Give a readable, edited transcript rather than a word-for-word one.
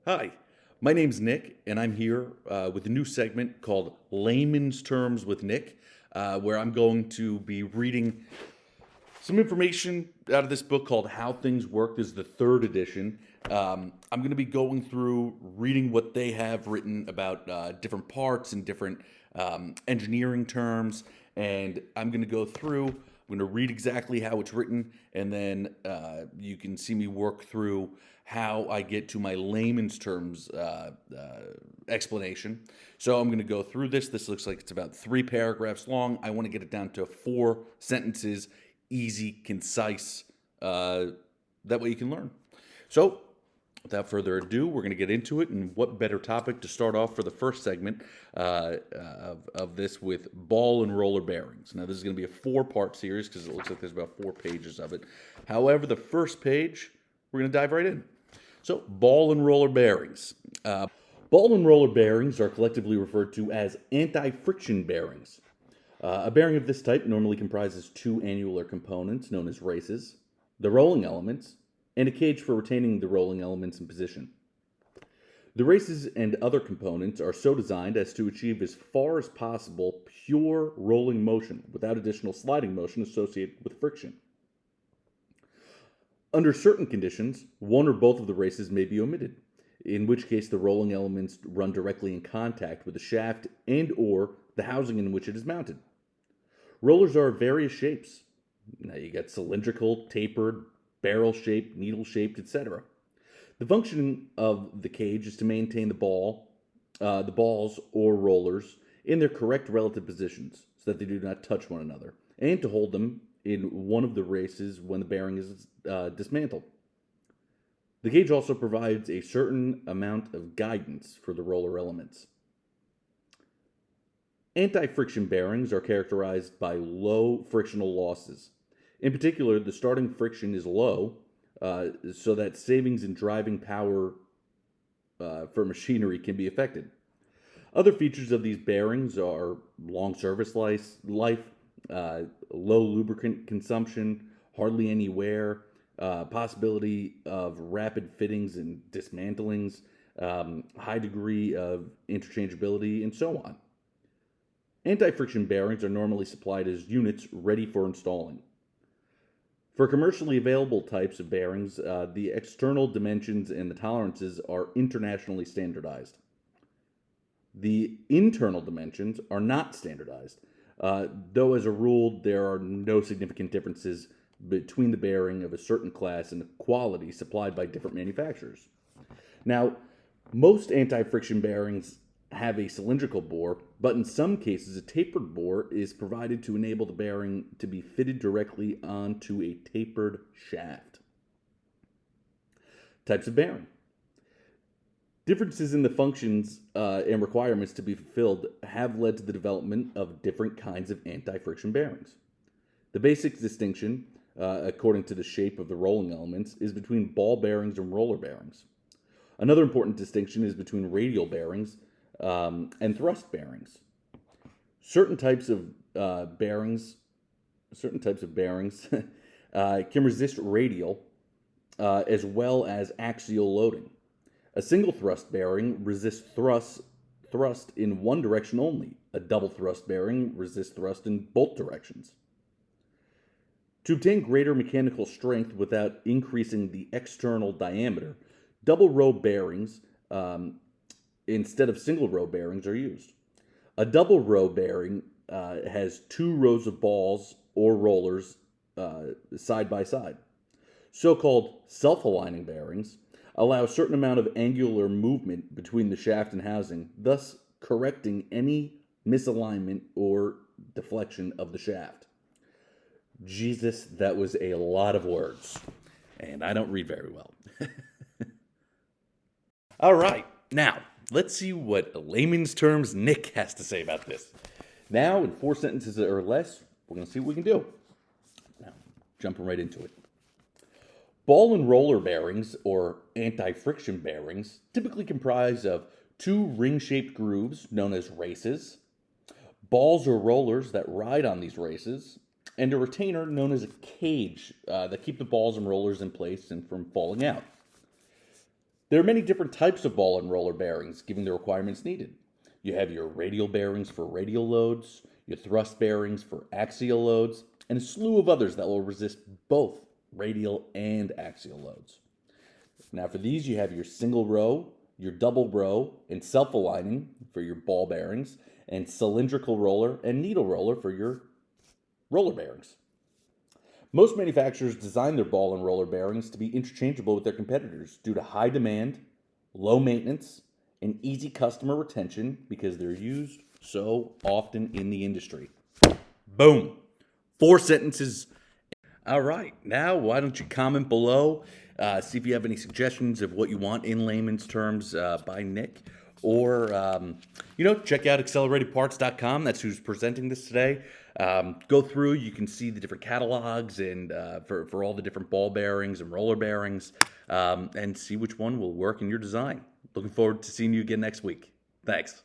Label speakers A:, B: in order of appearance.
A: Hi, my name's Nick, and I'm here with a new segment called Layman's Terms with Nick, where I'm going to be reading some information out of this book called How Things Work. This is the third edition. I'm going to be going through reading what they have written about different parts and different engineering terms, and I'm going to go through. I'm going to read exactly how it's written, and then you can see me work through how I get to my layman's terms explanation. So I'm going to go through this. This looks like it's about 3 paragraphs long. I want to get it down to 4 sentences, easy, concise. That way you can learn. So, without further ado, we're going to get into it. And what better topic to start off for the first segment of this with ball and roller bearings. Now, this is going to be a 4-part series because it looks like there's about 4 pages of it. However, the first page, we're going to dive right in. So, ball and roller bearings. Ball and roller bearings are collectively referred to as anti-friction bearings. A bearing of this type normally comprises 2 annular components known as races, the rolling elements, and a cage for retaining the rolling elements in position. The races and other components are so designed as to achieve as far as possible pure rolling motion without additional sliding motion associated with friction. Under certain conditions, one or both of the races may be omitted, in which case the rolling elements run directly in contact with the shaft and or the housing in which it is mounted. Rollers are of various shapes. Now you got cylindrical, tapered, barrel-shaped, needle-shaped, etc. The function of the cage is to maintain the balls or rollers in their correct relative positions so that they do not touch one another, and to hold them in one of the races when the bearing is dismantled. The cage also provides a certain amount of guidance for the roller elements. Anti-friction bearings are characterized by low frictional losses. In particular, the starting friction is low, so that savings in driving power for machinery can be affected. Other features of these bearings are long service life, low lubricant consumption, hardly any wear, possibility of rapid fittings and dismantlings, high degree of interchangeability, and so on. Anti-friction bearings are normally supplied as units ready for installing. For commercially available types of bearings, the external dimensions and the tolerances are internationally standardized. The internal dimensions are not standardized, though as a rule there are no significant differences between the bearing of a certain class and the quality supplied by different manufacturers. Now, most anti-friction bearings have a cylindrical bore, but in some cases a tapered bore is provided to enable the bearing to be fitted directly onto a tapered shaft. Types of bearing. Differences in the functions and requirements to be fulfilled have led to the development of different kinds of anti-friction bearings. The basic distinction, according to the shape of the rolling elements, is between ball bearings and roller bearings. Another important distinction is between radial bearings and thrust bearings. Certain types of bearings can resist radial as well as axial loading. A single thrust bearing resists thrust in one direction only. A double thrust bearing resists thrust in both directions. To obtain greater mechanical strength without increasing the external diameter, double row bearings instead of single row bearings are used. A double row bearing has 2 rows of balls or rollers side by side. So-called self-aligning bearings allow a certain amount of angular movement between the shaft and housing, thus correcting any misalignment or deflection of the shaft. Jesus, that was a lot of words, and I don't read very well. All right, now let's see what layman's terms Nick has to say about this. Now, in 4 sentences or less, we're going to see what we can do. Now, jumping right into it. Ball and roller bearings, or anti-friction bearings, typically comprise of 2 ring-shaped grooves known as races, balls or rollers that ride on these races, and a retainer known as a cage that keep the balls and rollers in place and from falling out. There are many different types of ball and roller bearings, giving the requirements needed. You have your radial bearings for radial loads, your thrust bearings for axial loads, and a slew of others that will resist both radial and axial loads. Now for these, you have your single row, your double row, and self-aligning for your ball bearings, and cylindrical roller and needle roller for your roller bearings. Most manufacturers design their ball and roller bearings to be interchangeable with their competitors due to high demand, low maintenance, and easy customer retention because they're used so often in the industry. Boom. 4 sentences. All right. Now, why don't you comment below? See if you have any suggestions of what you want in layman's terms by Nick. Or, check out acceleratedparts.com. That's who's presenting this today. Go through, you can see the different catalogs and for all the different ball bearings and roller bearings and see which one will work in your design. Looking forward to seeing you again next week. Thanks.